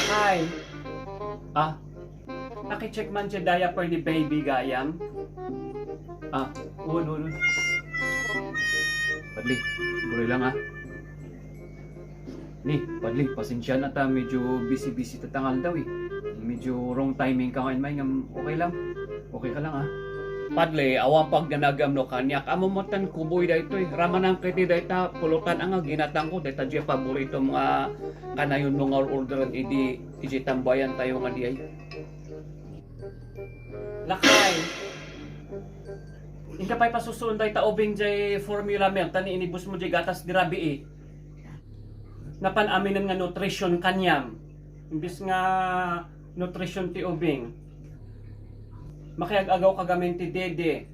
Lakay. Ah, naki-check man siya diaper ni baby gayam. Ah, ulo. Padli, gulay lang Ni, Padli, pasensya na ta, medyo busy tatangal daw eh. Medyo wrong timing ka ngayon, may okay lang. Okay ka lang Padli, awang pag nanagam no kanyak, amumotan kuboy da ito eh. Ramanang kiti da ita, pulutan ang ginatang ko, da ita dya paborito mga kanayon mga orderan, iji tambayan tayo nga di ay. Lakay! Inka pa'y pasusun da ita obing jay formula milk, tani inibus mo jay gatas dirabi eh. Napan aminan nga nutrition kanyam. Imbis nga nutrition ti ubing. Makiag-agaw kagamin ti dede.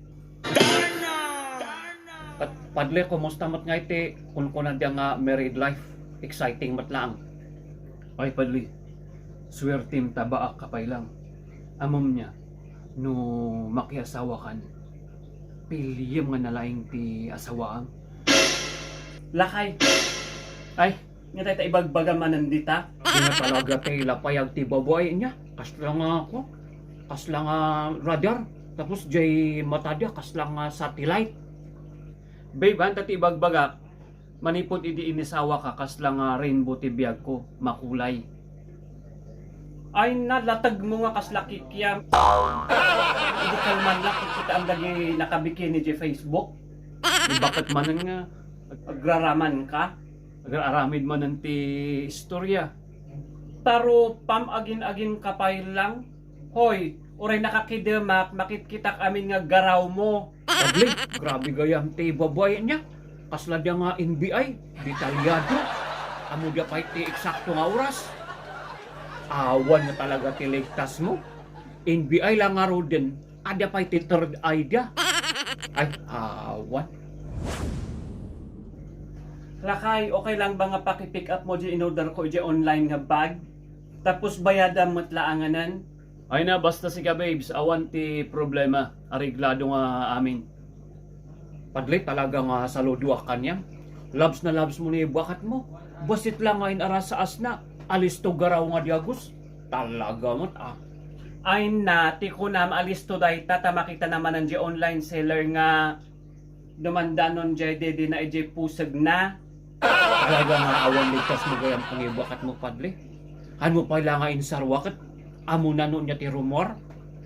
Darna! Padle, kumusta mat nga iti kun diya nga married life. Exciting mat lang. Ay padli, swertim tabaak kapay lang. Amom niya, no makiasawa kan, piliyem nga nalaing ti asawaan. Lakay! Ay, nga tayo ibagbaga man nandita. Hindi na talaga tayo lapayag ti baboy niya. Kasla nga ako. Kasla nga radar. Tapos jay matadya. Kasla nga satellite. Babe, hanta ti ibagbaga. Manipod idi inisawa ka. Kasla nga rainbow ti biyag ko. Makulay. Ay nalatag mo nga kasla kikiam. Hindi kalman lang kung kita ang lagi nakabikini di Facebook. Bakit man nga agraraman ka? Aramid man ng ti istorya. Taro pam agin kapay lang. Hoy, oray nakakidemak, makitkitak amin nga garaw mo. Pagli, grabe gayam ti baboy niya. Kasla dia nga NBI, detalyado. Amo dia pa'y ti eksakto nga oras. Awan na talaga ti ligtas mo. NBI lang nga ro din. Ada pa'y ti third eye dia. Ay, awan. Lakay, okay lang ba nga paki-pick up mo di in-order ko di online nga bag? Tapos bayada mo't laanganan? Ay na, basta siya babes, awan ti problema. Ariglado nga amin. Padli, talaga nga saluduak kanya. Labs na labs mo ni bakat mo. Basit lang nga inaras sa asna. Alis to garaw nga diagos. Talaga mo't Ay na, ti ko na maalis to dahi tata makita naman ang di online seller nga dumandanon di dede na ije pusag na. Talaga nga awan ligtas mo gayang pangibakat mo padli. Han mo pala nga insarwakat. Amo na nun niya ti rumor.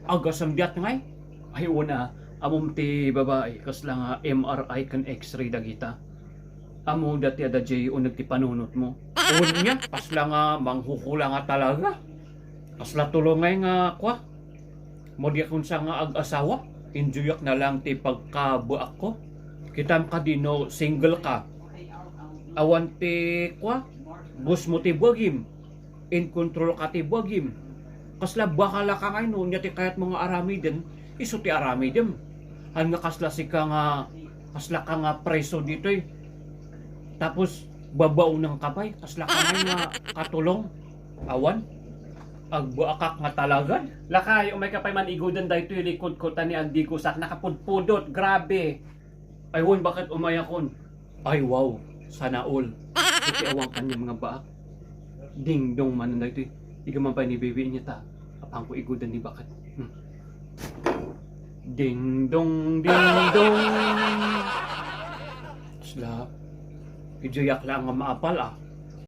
Agasam diat ngay. Ay una, amom ti babae. Kasla nga MRI kan X-ray dagita. Amo dati ada jay unag ti panunot mo. Unya, kasla nga manghukula nga talaga. Kasla tulongay nga kwa. Modya kung sa nga ag-asawa. Enjoyak na lang ti pagkabuak ko. Kitam ka dino single ka. Awan ti kwa, bus mo ti buwagim, in control ka ti buwagim. Kasla bakala ka ngayon, niya ti kayat mga aramidin, iso ti aramidin. Han nga kasla si ka nga, kasla ka nga preso dito eh. Tapos, babaw ng kapay, kasla ka ngayon nga katulong. Awan, agbuakak nga talagan. Lakay, umay kapay man igudan dahito yung likod ko tani agdigusak, nakapudpudot, grabe. Aywan, bakit umayakon? Ay wow. Sana all. Kasi awang kanya mga baak. Ding dong man na ito. Iga man pa ni baby niya ta. Apang ko igudan ni bakat. Ding dong. Sla. Ijayak lang nga maapal